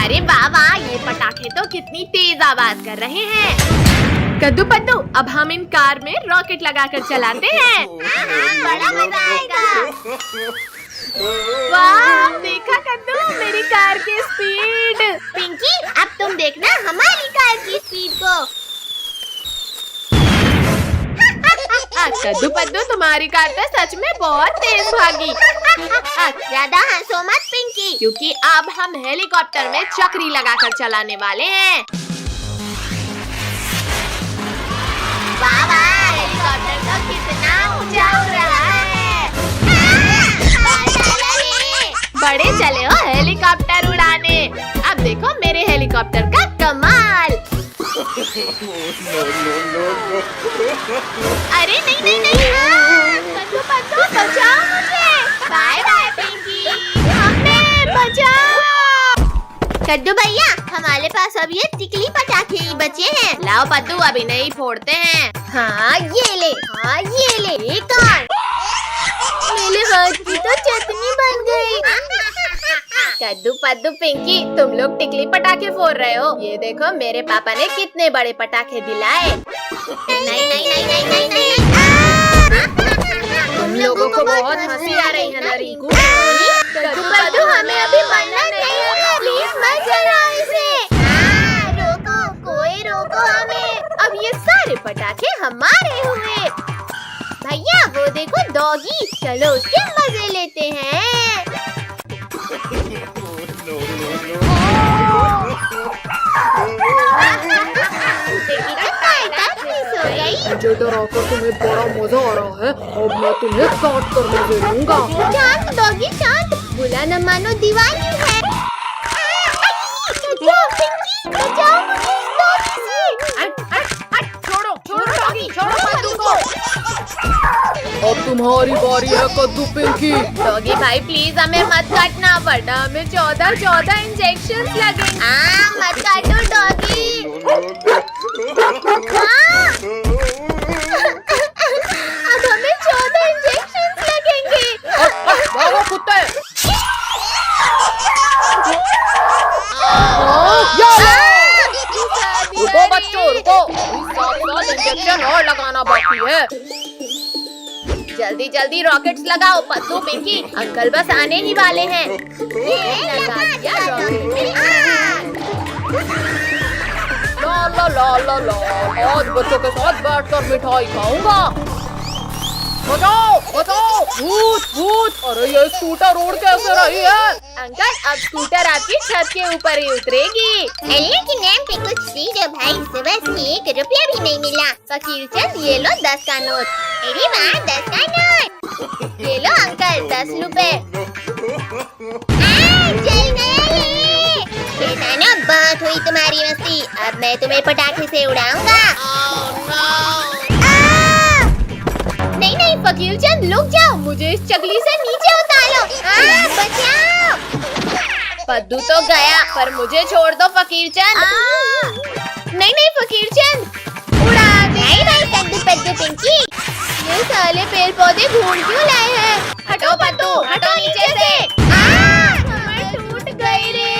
अरे वाह वाह, ये पटाखे तो कितनी तेज आवाज कर रहे हैं। कद्दू पद्दू, अब हम इन कार में रॉकेट लगाकर चलाते हैं। बड़ा मजा आएगा। वाह, देखा कद्दू मेरी कार की स्पीड। पिंकी, अब तुम देखना हमारी कार की स्पीड को। कद्दू पद्दू, तुम्हारी कार तो सच में बहुत तेज भागी। ज्यादा हंसो मत पिंकी, क्योंकि अब हम हेलीकॉप्टर में चक्री लगाकर चलाने वाले हैं। वाह वाह, हेलीकॉप्टर तो कितना ऊंचा उड़ रहा है। बड़े चले हो हेलीकॉप्टर उड़ाने। अब देखो मेरे हेलीकॉप्टर का कमाल। अरे नहीं नहीं नहीं, कद्दू पद्दू बचाओ मुझे। Bye bye Pinky. हमें बचाओ। कद्दू भैया, हमारे पास अब ये टिकली पटाखे ही बचे हैं। लाओ पद्दू, अभी नहीं फोड़ते हैं। हाँ ये ले, हाँ ये ले, एक और। मेरे हाथ की तो चटनी बन गई। कद्दू पद्दू पिंकी, तुम लोग टिकली पटाखे फोड़ रहे हो। ये देखो मेरे पापा ने कितने बड़े पटाखे दिलाए। नहीं नहीं नहीं नहीं नहीं नहीं। तुम लोगों को बहुत हंसी आ रही है ना रिंकू। कद्दू पद्दू, हमें अभी मरना नहीं है, प्लीज मत जलाओ इसे। रोको, कोई रोको हमें। अब ये सारे पटाखे हमारे हुए। भैया वो देखो डॉगी, चलो उसके मजे लेते हैं। मुझे डराकर तुम्हें बड़ा मजा आ रहा है। अब मैं तुम्हें काट कर मजे लूंगा। शांत डॉगी शांत, बुला न मानो दिवाली है। बचाओ पिंकी, बचाओ मुझे इस डॉगी से। छोड़ो छोड़ो डॉगी, छोड़ो पद्दू को। अब तुम्हारी बारी है कद्दू पिंकी। डॉगी भाई प्लीज हमें मत काटना, वरना हमें 14 इंजेक्शन लगेंगे। मत काटो डॉगी। अब हमें 14 इंजेक्शन लगेंगे। भागो कुत्ते। रुको बच्चों रुको, 7 इंजेक्शन और लगाना बाकी है। जल्दी जल्दी रॉकेट्स लगाओ पद्दू पिंकी, अंकल बस आने ही वाले हैं। लगा दिया रॉकेट। ला ला ला ला ला, आज बच्चों के साथ बैठकर मिठाई खाऊंगा। बचाओ बचाओ, भूत भूत। अरे ये स्कूटर रोड कैसे रही है? अंकल अब स्कूटर आपकी छत के ऊपर ही उतरेगी। अल्लाह के नाम पे कुछ दीजिए भाई, सुबह से 1 रुपया भी नहीं मिला। फकीर चंद, ये लो 10 का नोट। अरे वाह, 10 का नोट। ये लो अंकल 10 रुपए। जल गया ये। शैतानों, बहुत हुई तुम्हारी मस्ती, अब मैं तुम्हें पटाखे से उड़ाऊंगा। नहीं नहीं फकीर चंद, रुक जाओ, मुझे इस चकली से नीचे उतारो। बचाओ। पद्दू तो गया, पर मुझे छोड़ दो फकीर चंद। नहीं नहीं फकीर चंद, उड़ा दे। नहीं नहीं कद्दू पद्दू पिंकी, ये साले पेड़ पौधे ढूंढ क्यों लाए हैं? हटो पद्दू, हटो नीचे से। कमर टूट गई रे।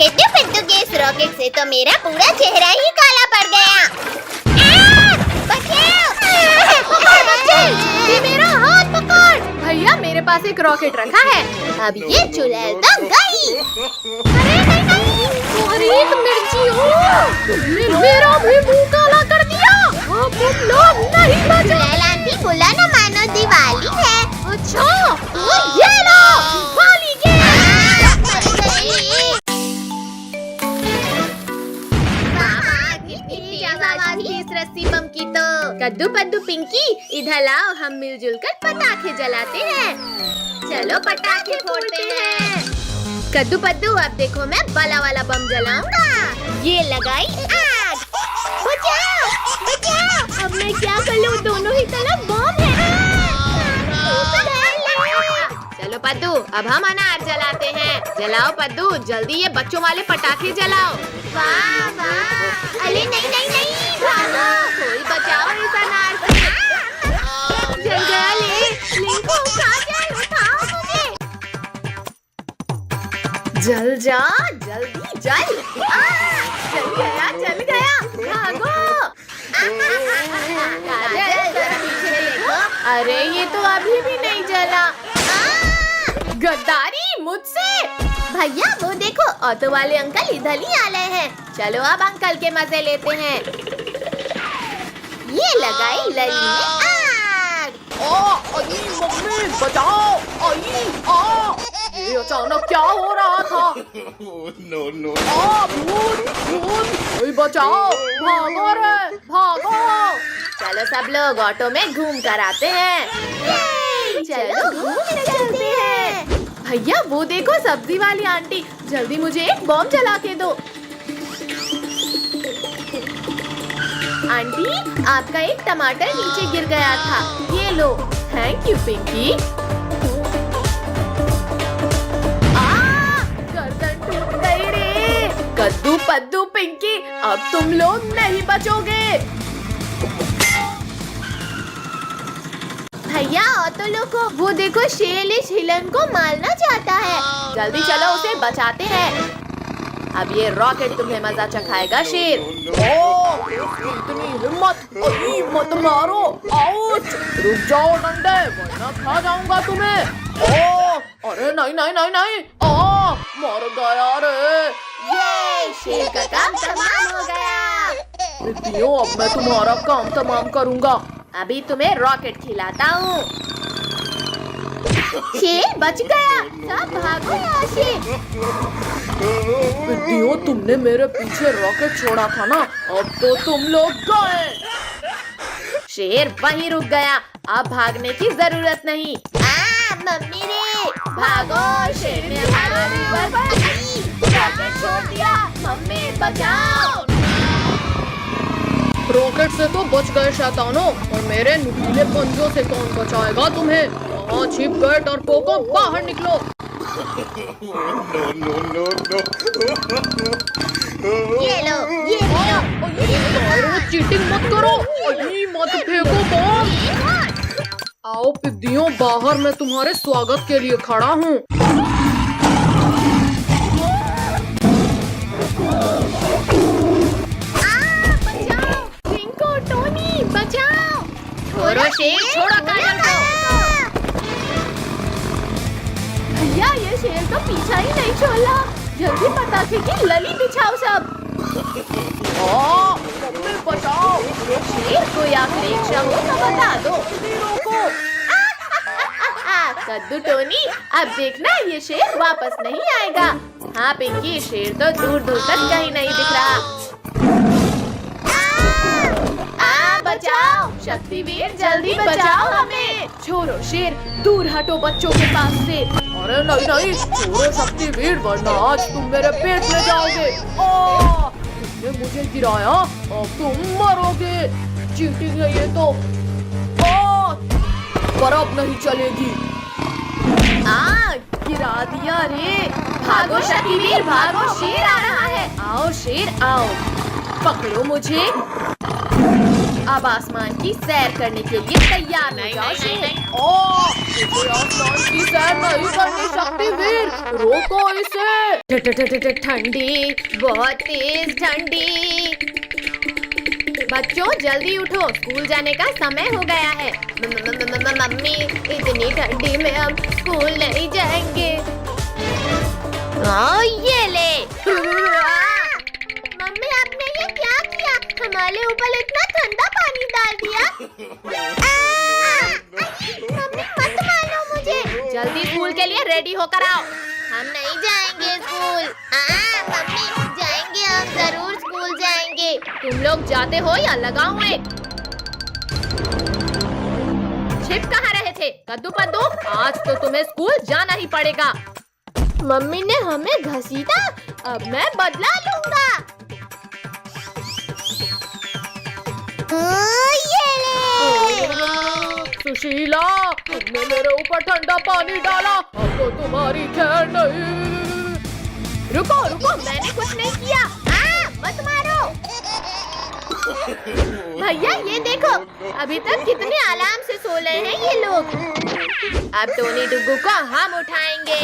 कद्दू पद्दू के इस रॉकेट से तो मेरा पूरा चेहरा ही काला पड़ गया। ये मेरा हाथ पकड़। भैया मेरे पास एक रॉकेट रखा है, अब ये चुड़ैल तो गई। अरे नहीं नहीं, तुम्हारी एक मिर्ची हो, तुमने मेरा भी मुंह काला कर दिया। अब तुम लोग नहीं बचे। चुड़ैल आंटी, बुला न मानो दिवाली है। अच्छा तो ये लो दिवाली के। इस रस्सी बम की तो। कद्दू पद्दू पिंकी, इधर लाओ, हम मिलजुल कर पटाखे जलाते हैं। चलो पटाखे फोड़ते हैं। कद्दू पद्दू, अब देखो मैं बड़ा वाला बम जलाऊंगा। ये लगाई आग। बचाओ बचाओ। अब मैं क्या कर लूं, दोनों ही तरफ बम है। चलो पद्दू, अब हम अनार जलाते हैं। जलाओ पद्दू, जल्दी ये बच्चों वाले पटाखे जलाओ। वाह वाह। अरे नहीं नहीं नहीं, भागो। कोई बचाओ इस अनार से। जल गया ले। लिंको उठा के उठाओ मुझे। जल जा, जल्दी जल। चल गया, भागो। काजल, जरा पीछे देखो। अरे ये तो अभी भी नहीं जला। गद्दारी मुझसे। भैया वो देखो, ऑटो वाले अंकल इधर ही आ रहे हैं। चलो अब अंकल के मजे लेते हैं। ये लगाई लली में आग। मम्मी बचाओ! ये अचानक क्या हो रहा था? No. भूत! बचाओ! भागो! चलो सब लोग ऑटो में घूम कर आते हैं। चलो घूमने चलते हैं। भैया वो देखो, सब्जी वाली आंटी, जल्दी मुझे एक बॉम्ब जला के दो। आंटी, आपका एक टमाटर नीचे गिर गया था, ये लो। Thank you Pinky. गर्दन टूट गई रे। कद्दू पद्दू पिंकी, अब तुम लोग नहीं बचोगे। भैया ऑटो लोको, वो देखो शेर इस हिलन को मारना चाहता है। जल्दी चलो उसे बचाते हैं। अब ये रॉकेट तुम्हें मजा चखाएगा शेर। इतनी हिम्मत! मत मारो! आउच! रुक जाओ डंडे, वरना खा जाऊंगा तुम्हें। अरे नहीं! मर गया रे। ये शेर का काम तमाम हो गया। अब मैं तुम्हारा काम तमाम करूंगा। अभी तुम्हें रॉकेट खिलाता हूँ। शेर बच गया। सब भागो यहाँ से। तुमने मेरे पीछे रॉकेट छोड़ा था ना, अब तो तुम लोग गए। शेर वहीं रुक गया, अब भागने की जरूरत नहीं। मम्मी रे, भागो, शेर ने हमारी रॉकेट छोड़ दिया। मम्मी बचाओ। रॉकेट से तो बच गए शैतानों, और मेरे नुकीले पंजों से कौन बचाएगा तुम्हें? वहाँ छिप गए डरपोकों, बाहर निकलो। No. ये लो। चीटिंग मत करो। मत फेंको बॉम्ब। आओ पिद्दियों, बाहर मैं तुम्हारे स्वागत के लिए खड़ा हूँ। बचाओ, पिंको, टोनी, बचाओ। छोड़ो शेर, छोड़ो काजल को। भैया ये शेर तो पीछा ही नहीं छोड़ा। जल्दी पटाखे की लली बिछाओ सब। मम्मी बचाओ! शेर कोई आखिरी इच्छा हो तो बता दो। रोको! कद्दू टोनी, अब देखना ये शेर वापस नहीं आएगा। हाँ पिंकी, शेर तो दूर दूर तक कहीं नहीं दिख रहा। बचाओ शक्तिवीर, जल्दी बचाओ हमें। छोड़ो शेर, दूर हटो बच्चों के पास से। अरे नहीं, छोड़ो शक्तिवीर, वरना आज तुम मेरे पेट में जाओगे। तुमने मुझे गिराया, अब तुम मरोगे। चीटिंग है ये तो। पर अब नहीं चलेगी। गिरा दिया रे। भागो शक्तिवीर, भागो, शेर आ रहा है। आओ शेर आओ, पकड़ो मुझे। अब आसमान की सैर करने के लिए तैयार हो जाओ शेर। मुझे आसमान की सैर नहीं करनी शक्तिवीर, रोको इसे। ठंडी, बहुत तेज ठंडी। बच्चों जल्दी उठो, स्कूल जाने का समय हो गया है। मम्मी, इतनी ठंडी में हम स्कूल नहीं जाएंगे। ये ले। मम्मी आपने ये क्या किया? हमारे ऊपर इतना ठंडा पानी डाल दिया। मम्मी मत मारो मुझे। जल्दी स्कूल के लिए रेडी होकर आओ। हम नहीं जाएंगे स्कूल। मम्मी जाएंगे, हम जरूर स्कूल जाएंगे। तुम लोग जाते हो या लगाऊं एक? छिप कहाँ रहे थे? कद्दू पद्दू, आज तो तुम्हें स्कूल जाना ही पड़ेगा। मम्मी ने हमें घसीटा, अब मैं बदला लूंगा। ये ले। सुशीला, तुमने मेरे ऊपर ठंडा पानी डाला, अब तो तुम्हारी खैर नहीं। रुको, मैंने कुछ नहीं किया। मत मारो। भैया ये देखो, अभी तक कितने आराम से सो रहे हैं ये लोग। अब टोनी डुग्गू को हम उठाएंगे।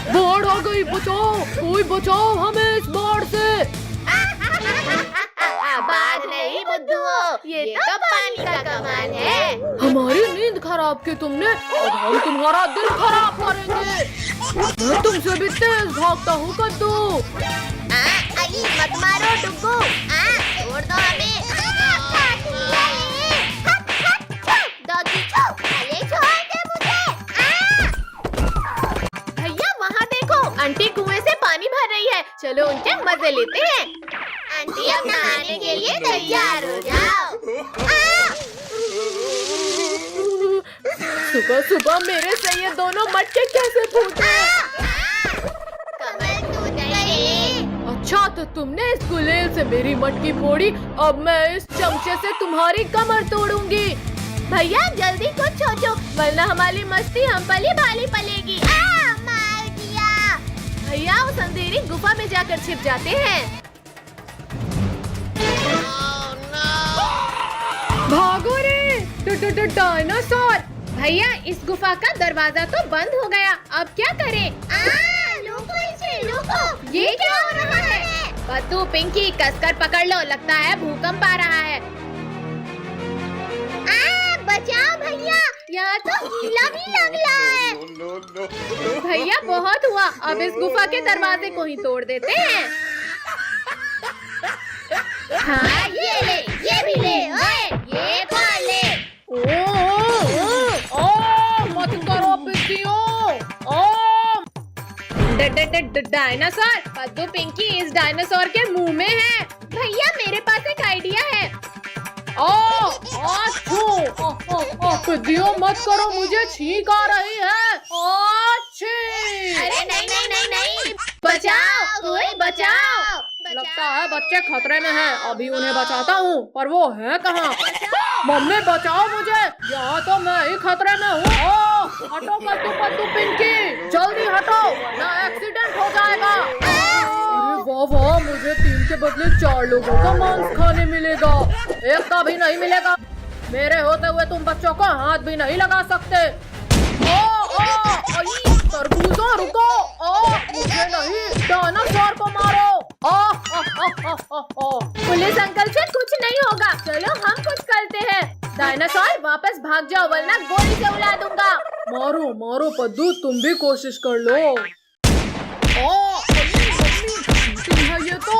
बाढ़ आ गई, बचाओ, कोई बचाओ हमें इस बाढ़ से। बाढ़ नहीं बुद्धू, ये तो पानी का कमाल है। हमारी नींद खराब की तुमने, अब हम तुम्हारा दिल खराब करेंगे। मैं तुमसे भी तेज भागता हूँ कद्दू। आई मत मारो डुग्गू, छोड़ दो हमें। काट लिया ये। डॉगी छो, अरे छोड़ दे मुझे। भैया वहाँ देखो, आंटी कुएं से पानी भर रही है। चलो उनके मजे लेते हैं। आंटी अब नहाने के लिए तैयार हो जाओ। सुबह सुबह मेरे से ये दोनों मटके कैसे फूटे? कमर टूट गई। अच्छा तो तुमने इस गुलेल से मेरी मटकी फोड़ी, अब मैं इस चमचे से तुम्हारी कमर तोड़ूंगी। भैया जल्दी कुछ सोचो, वरना हमारी मस्ती हम पली भाली पलेगी। मार दिया। भैया उस अंधेरी गुफा में जाकर छिप जाते हैं। भागो रे डायनासोर। भैया इस गुफा का दरवाजा तो बंद हो गया, अब क्या करें? लुको इसे, लुको। ये क्या हो रहा है? पद्दू पिंकी कसकर पकड़ लो, लगता है भूकंप आ रहा है। बचाओ भैया, यहाँ तो गीला भी लग रहा है। No, no, no. भैया बहुत हुआ, अब इस गुफा के दरवाजे को ही तोड़ देते हैं। हाँ ये ले, ये भी ले, ओए, ये कौन ले? मत करो पिंकियों। डायनासोर, पद्दू पिंकी इस डायनासोर के मुंह में है। भैया मेरे पास एक आइडिया है। पिंकियों मत करो, मुझे छींक आ रही है। अरे नहीं नहीं नहीं नहीं, बचाओ, कोई बचाओ। लगता है बच्चे खतरे में हैं, अभी उन्हें बचाता हूँ, पर वो है कहाँ? मम्मी बचाओ मुझे, यहाँ तो मैं ही खतरे में हूँ। हटो कद्दू पद्दू पिंकी, जल्दी हटो वरना एक्सीडेंट हो जाएगा। अरे वाह वाह, मुझे 3 के बदले 4 लोगों का मांस खाने मिलेगा, एक का भी नहीं मिलेगा। मेरे होते हुए तुम बच्चों को हाथ भी नहीं लगा सकते। तरबूजों रुको, मुझे नहीं, डायनासोर को मारो। पुलिस अंकल से कुछ नहीं होगा, चलो हम कुछ करते हैं। डायनासोर वापस भाग जाओ, वरना गोली से उड़ा दूंगा। मारो मारो पद्दू, तुम भी कोशिश कर लो। ये तो